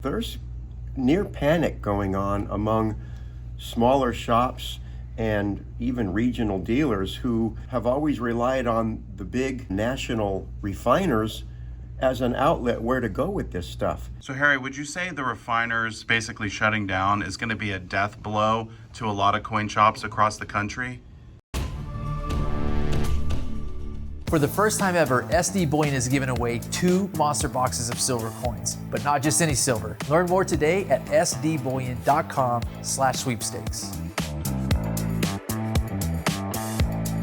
There's near panic going on among smaller shops and even regional dealers who have always relied on the big national refiners as an outlet where to go with this stuff. So Harry, would you say the refiners basically shutting down is going to be a death blow to a lot of coin shops across the country? For the first time ever, SD Bullion is giving away 2 monster boxes of silver coins, but not just any silver. Learn more today at sdbullion.com/sweepstakes.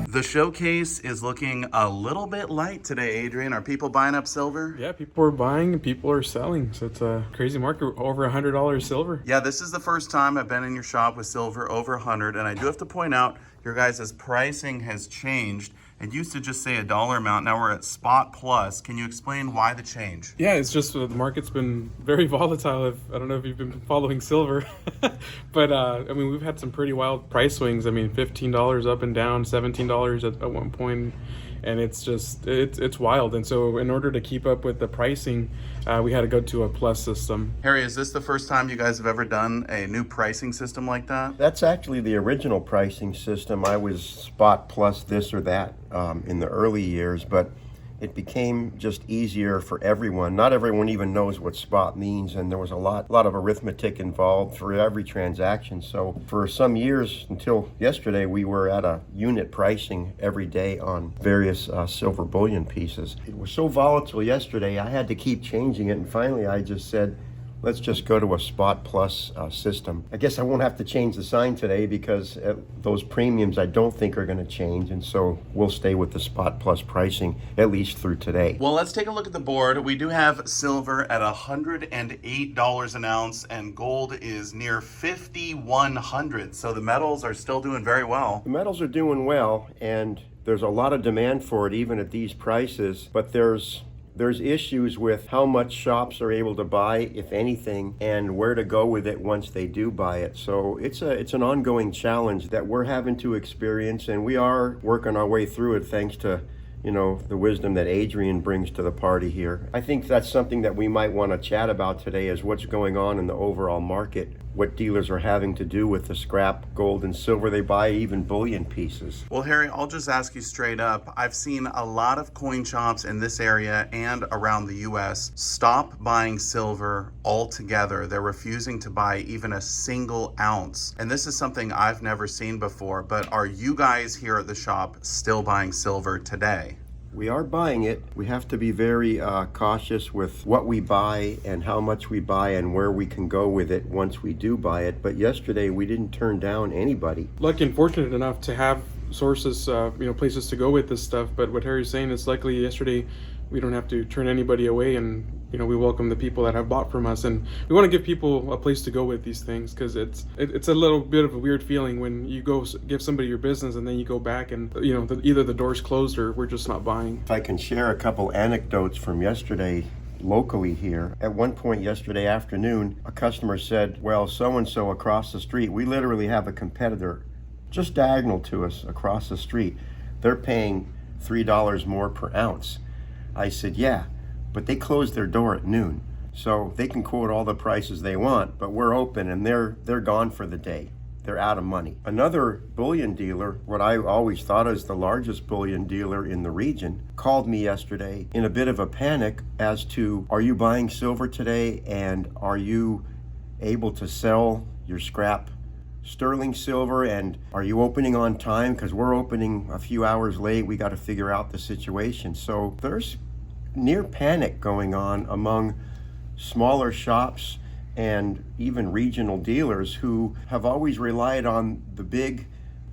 The showcase is looking a little bit light today, Adrian. Are people buying up silver? Yeah, people are buying and people are selling. So it's a crazy market, over $100 silver. Yeah, this is the first time I've been in your shop with silver over 100, and I do have to point out your guys' pricing has changed. It used to just say a dollar amount. Now we're at spot plus. Can you explain why the change? Yeah, it's just the market's been very volatile. I don't know if you've been following silver, but I mean, we've had some pretty wild price swings. I mean, $15 up and down, $17 at one point, and it's wild. And so in order to keep up with the pricing, we had to go to a plus system. Harry, is this the first time you guys have ever done a new pricing system like that? That's actually the original pricing system. I was spot plus this or that in the early years, but it became just easier for everyone. Not everyone even knows what spot means, and there was a lot of arithmetic involved for every transaction. So for some years, until yesterday, we were at a unit pricing every day on various silver bullion pieces. It was so volatile yesterday, I had to keep changing it, and finally I just said, let's just go to a spot plus system. I guess I won't have to change the sign today because those premiums I don't think are going to change, and so we'll stay with the spot plus pricing at least through today. Well, let's take a look at the board. We do have silver at $108 an ounce, and gold is near $5,100. So the metals are still doing very well. The metals are doing well, and there's a lot of demand for it even at these prices, but there's issues with how much shops are able to buy, if anything, and where to go with it once they do buy it. So it's an ongoing challenge that we're having to experience, and we are working our way through it thanks to, the wisdom that Adrian brings to the party here. I think that's something that we might want to chat about today, is what's going on in the overall market, what dealers are having to do with the scrap gold and silver they buy, even bullion pieces. Well, Harry, I'll just ask you straight up. I've seen a lot of coin shops in this area and around the US stop buying silver altogether. They're refusing to buy even a single ounce. And this is something I've never seen before, but are you guys here at the shop still buying silver today? We are buying it. We have to be very cautious with what we buy and how much we buy and where we can go with it once we do buy it. But yesterday we didn't turn down anybody. Lucky and fortunate enough to have sources, places to go with this stuff. But what Harry's saying is likely yesterday we don't have to turn anybody away, and we welcome the people that have bought from us, and we want to give people a place to go with these things, because it's a little bit of a weird feeling when you go give somebody your business and then you go back and either the door's closed or we're just not buying. If I can share a couple anecdotes from yesterday locally here. At one point yesterday afternoon, a customer said, well, so-and-so across the street, we literally have a competitor just diagonal to us across the street. They're paying $3 more per ounce. I said, yeah, but they closed their door at noon. So they can quote all the prices they want, but we're open and they're gone for the day. They're out of money. Another bullion dealer, what I always thought is the largest bullion dealer in the region, called me yesterday in a bit of a panic as to, are you buying silver today, and are you able to sell your scrap sterling silver, and are you opening on time? Because we're opening a few hours late. We got to figure out the situation. So there's near panic going on among smaller shops and even regional dealers who have always relied on the big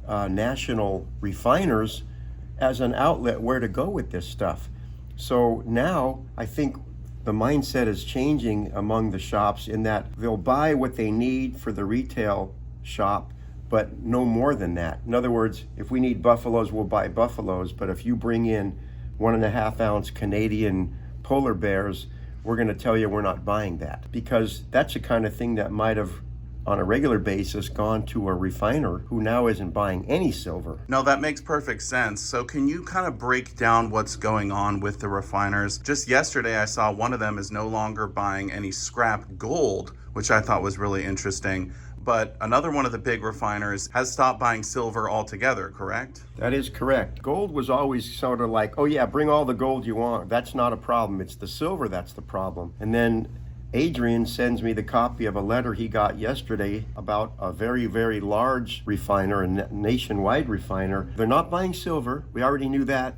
national refiners as an outlet where to go with this stuff. So now I think the mindset is changing among the shops in that they'll buy what they need for the retail shop, but no more than that. In other words, if we need buffaloes, we'll buy buffaloes, but if you bring in 1.5 ounce Canadian polar bears, we're going to tell you we're not buying that, because that's the kind of thing that might have on a regular basis gone to a refiner who now isn't buying any silver. No, that makes perfect sense. So can you kind of break down what's going on with the refiners? Just yesterday, I saw one of them is no longer buying any scrap gold, which I thought was really interesting. But another one of the big refiners has stopped buying silver altogether, correct? That is correct. Gold was always sort of like, oh yeah, bring all the gold you want. That's not a problem. It's the silver that's the problem. And then Adrian sends me the copy of a letter he got yesterday about a very, very large refiner, a nationwide refiner. They're not buying silver. We already knew that.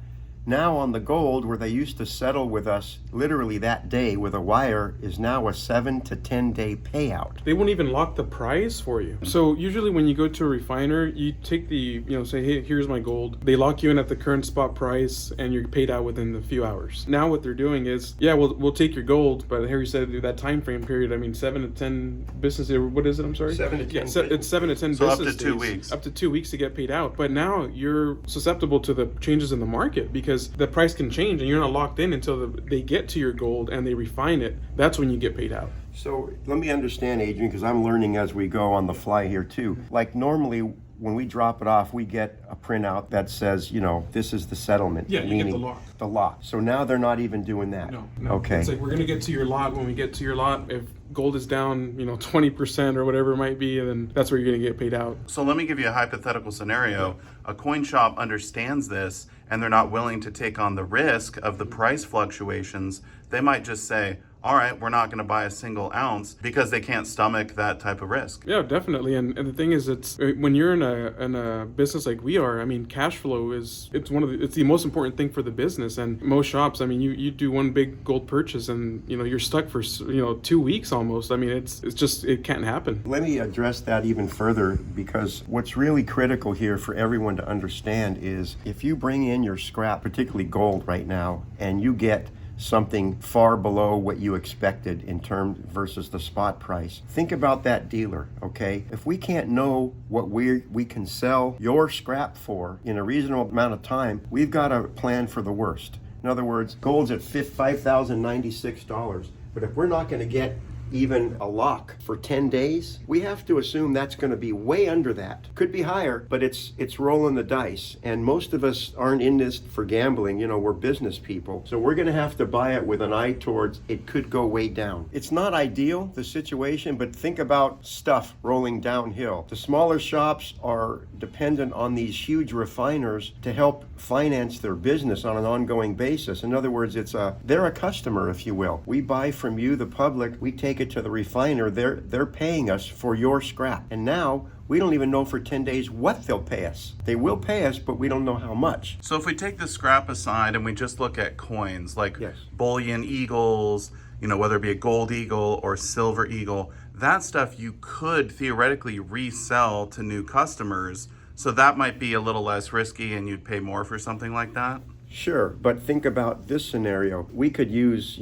Now on the gold, where they used to settle with us literally that day with a wire, is now a 7 to 10 day payout. They won't even lock the price for you. So usually when you go to a refiner, you take the, say, hey, here's my gold. They lock you in at the current spot price and you're paid out within a few hours. Now what they're doing is, yeah, we'll take your gold, but Harry said that time frame period, 7 to 10 business days, what is it, I'm sorry? 7 to 10 Yeah, it's 7 to 10 So business up to 2 days. weeks. Up to 2 weeks to get paid out. But now you're susceptible to the changes in the market because the price can change and you're not locked in until they get to your gold and they refine it. That's when you get paid out. So let me understand, Adrian, because I'm learning as we go on the fly here too. Like normally when we drop it off, we get a printout that says, this is the settlement. Yeah, you get meaning the lot. The lot. So now they're not even doing that. No. Okay. It's like we're gonna get to your lot. When we get to your lot, if gold is down, 20% or whatever it might be, then that's where you're gonna get paid out. So let me give you a hypothetical scenario. A coin shop understands this and they're not willing to take on the risk of the price fluctuations. They might just say, all right, we're not going to buy a single ounce because they can't stomach that type of risk. Yeah, definitely. And the thing is, it's when you're in a business like we are. Cash flow it's the most important thing for the business. And most shops, you do one big gold purchase and you're stuck for 2 weeks almost. It can't happen. Let me address that even further, because what's really critical here for everyone to understand is if you bring in your scrap, particularly gold right now, and you get something far below what you expected in terms versus the spot price. Think about that dealer, okay? If we can't know what we can sell your scrap for in a reasonable amount of time, we've got to plan for the worst. In other words, gold's at $5,096, but if we're not going to get even a lock for 10 days, we have to assume that's going to be way under that. Could be higher, but it's rolling the dice. And most of us aren't in this for gambling. We're business people. So we're going to have to buy it with an eye towards it could go way down. It's not ideal, the situation, but think about stuff rolling downhill. The smaller shops are dependent on these huge refiners to help finance their business on an ongoing basis. In other words, they're a customer, if you will. We buy from you, the public, we take it to the refiner. They're paying us for your scrap. And now we don't even know for 10 days what they'll pay us. They will pay us, but we don't know how much. So if we take the scrap aside and we just look at coins like Yes. bullion eagles, whether it be a gold eagle or silver eagle, that stuff you could theoretically resell to new customers. So that might be a little less risky and you'd pay more for something like that. Sure, but think about this scenario. We could use,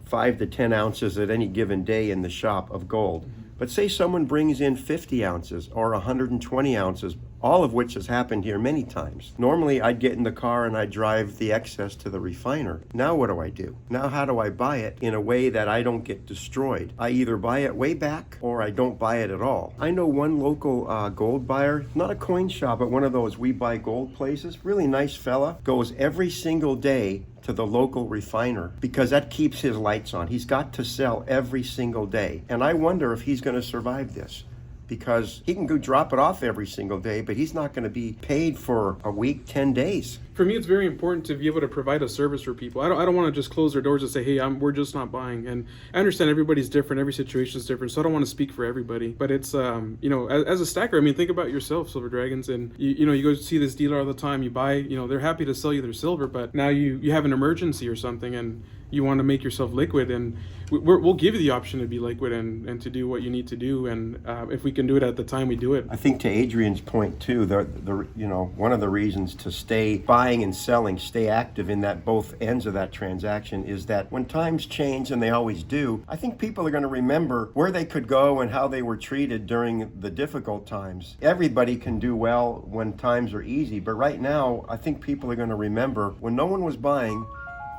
5 to 10 ounces at any given day in the shop of gold. But say someone brings in 50 ounces or 120 ounces, all of which has happened here many times. Normally, I'd get in the car and I'd drive the excess to the refiner. Now what do? Now how do I buy it in a way that I don't get destroyed? I either buy it way back or I don't buy it at all. I know one local gold buyer, not a coin shop, but one of those we buy gold places, really nice fella, goes every single day to the local refiner because that keeps his lights on. He's got to sell every single day. And I wonder if he's going to survive this, because he can go drop it off every single day, but he's not going to be paid for a week, 10 days. For me, it's very important to be able to provide a service for people. I don't want to just close their doors and say, hey, we're just not buying. And I understand everybody's different, every situation is different, so I don't want to speak for everybody. But it's, as a stacker, think about yourself, Silver Dragons, and you go see this dealer all the time, you buy, they're happy to sell you their silver, but now you have an emergency or something and you want to make yourself liquid, and we'll give you the option to be liquid and to do what you need to do. And if we can do it at the time, we do it. I think to Adrian's point too, one of the reasons to stay buying and selling, stay active in that both ends of that transaction, is that when times change, and they always do, I think people are going to remember where they could go and how they were treated during the difficult times. Everybody can do well when times are easy, but right now, I think people are going to remember when no one was buying,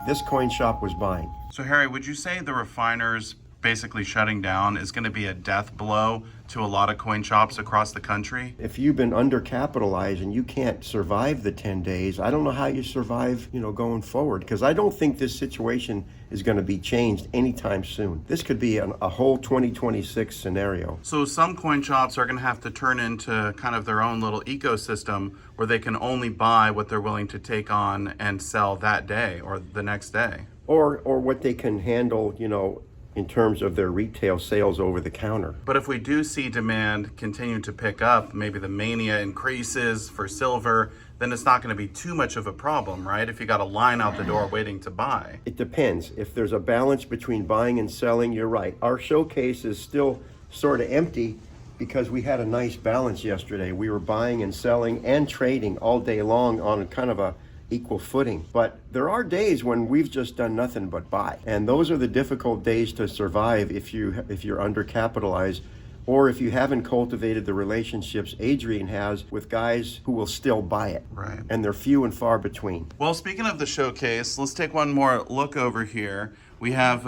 this coin shop was buying. So Harry, would you say the refiners basically shutting down is going to be a death blow to a lot of coin shops across the country. If you've been undercapitalized and you can't survive the 10 days, I don't know how you survive, going forward, because I don't think this situation is going to be changed anytime soon. This could be a whole 2026 scenario. So some coin shops are going to have to turn into kind of their own little ecosystem where they can only buy what they're willing to take on and sell that day or the next day. Or what they can handle, in terms of their retail sales over the counter. But if we do see demand continue to pick up, maybe the mania increases for silver, then it's not going to be too much of a problem, right? If you got a line out the door waiting to buy. It depends. If there's a balance between buying and selling, you're right. Our showcase is still sort of empty because we had a nice balance yesterday. We were buying and selling and trading all day long on kind of a equal footing. But there are days when we've just done nothing but buy. And those are the difficult days to survive if you're undercapitalized, or if you haven't cultivated the relationships Adrian has with guys who will still buy it. Right. And they're few and far between. Well, speaking of the showcase, let's take one more look over here. We have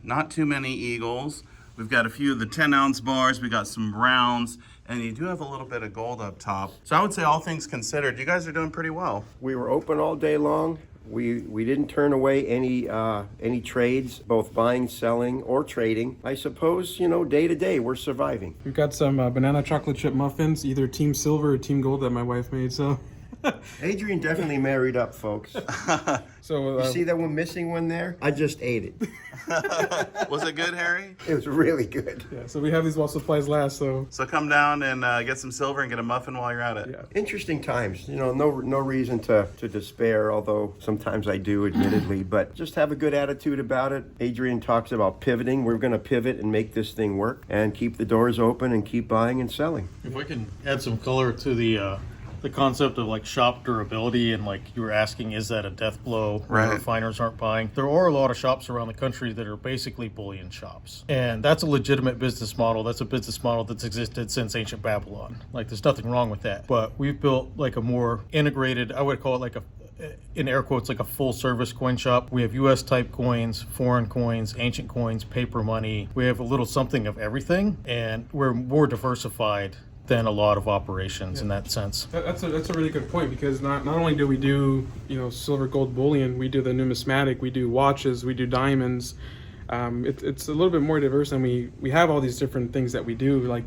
not too many eagles. We've got a few of the 10-ounce bars. We got some rounds. And you do have a little bit of gold up top. So I would say all things considered, you guys are doing pretty well. We were open all day long. We didn't turn away any trades, both buying, selling, or trading. I suppose, day to day, we're surviving. We've got some banana chocolate chip muffins, either Team Silver or Team Gold that my wife made, so... Adrian definitely married up, folks. So you see that one missing one there? I just ate it. Was it good, Harry? It was really good. Yeah, so we have these while supplies last, so... So come down and get some silver and get a muffin while you're at it. Yeah. Interesting times. No reason to despair, although sometimes I do, admittedly. But just have a good attitude about it. Adrian talks about pivoting. We're going to pivot and make this thing work and keep the doors open and keep buying and selling. If I can add some color to the concept of like shop durability, and like you were asking, is that a death blow when Right. refiners aren't buying? There are a lot of shops around the country that are basically bullion shops, and that's a legitimate business model. That's a business model that's existed since ancient Babylon. Like, there's nothing wrong with that, but we've built like a more integrated, I would call it like in air quotes, like a full service coin shop. We have US type coins, foreign coins, ancient coins, paper money. We have a little something of everything, and we're more diversified than a lot of operations in that sense. That's a really good point, because not only do we do silver, gold, bullion, we do the numismatic, we do watches, we do diamonds. It's a little bit more diverse, and we have all these different things that we do. Like,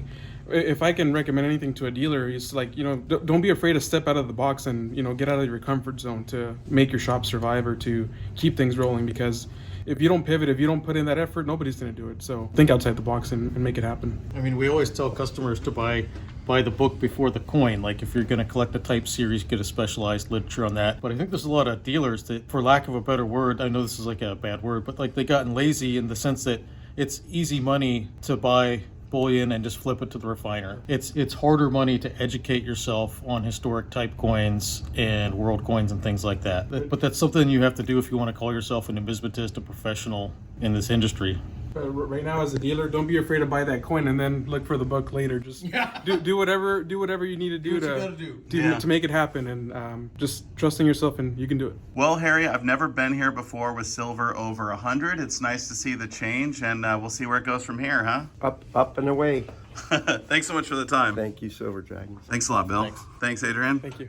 if I can recommend anything to a dealer, it's like, don't be afraid to step out of the box and get out of your comfort zone to make your shop survive or to keep things rolling, because if you don't pivot, if you don't put in that effort, nobody's going to do it. So think outside the box and make it happen. I mean, we always tell customers to buy the book before the coin. Like, if you're going to collect a type series, get a specialized literature on that. But I think there's a lot of dealers that, for lack of a better word, I know this is like a bad word, but like they gotten lazy in the sense that it's easy money to buy bullion and just flip it to the refiner. It's harder money to educate yourself on historic type coins and world coins and things like that. But that's something you have to do if you want to call yourself a numismatist, a professional in this industry. But right now, as a dealer, don't be afraid to buy that coin and then look for the buck later. Just do whatever you need to do to make it happen, and just trust in yourself, and you can do it. Well, Harry, I've never been here before with silver over 100. It's nice to see the change, and we'll see where it goes from here, huh? Up and away. Thanks so much for the time. Thank you, Silver Dragons. Thanks a lot, Bill. Thanks Adrian. Thank you.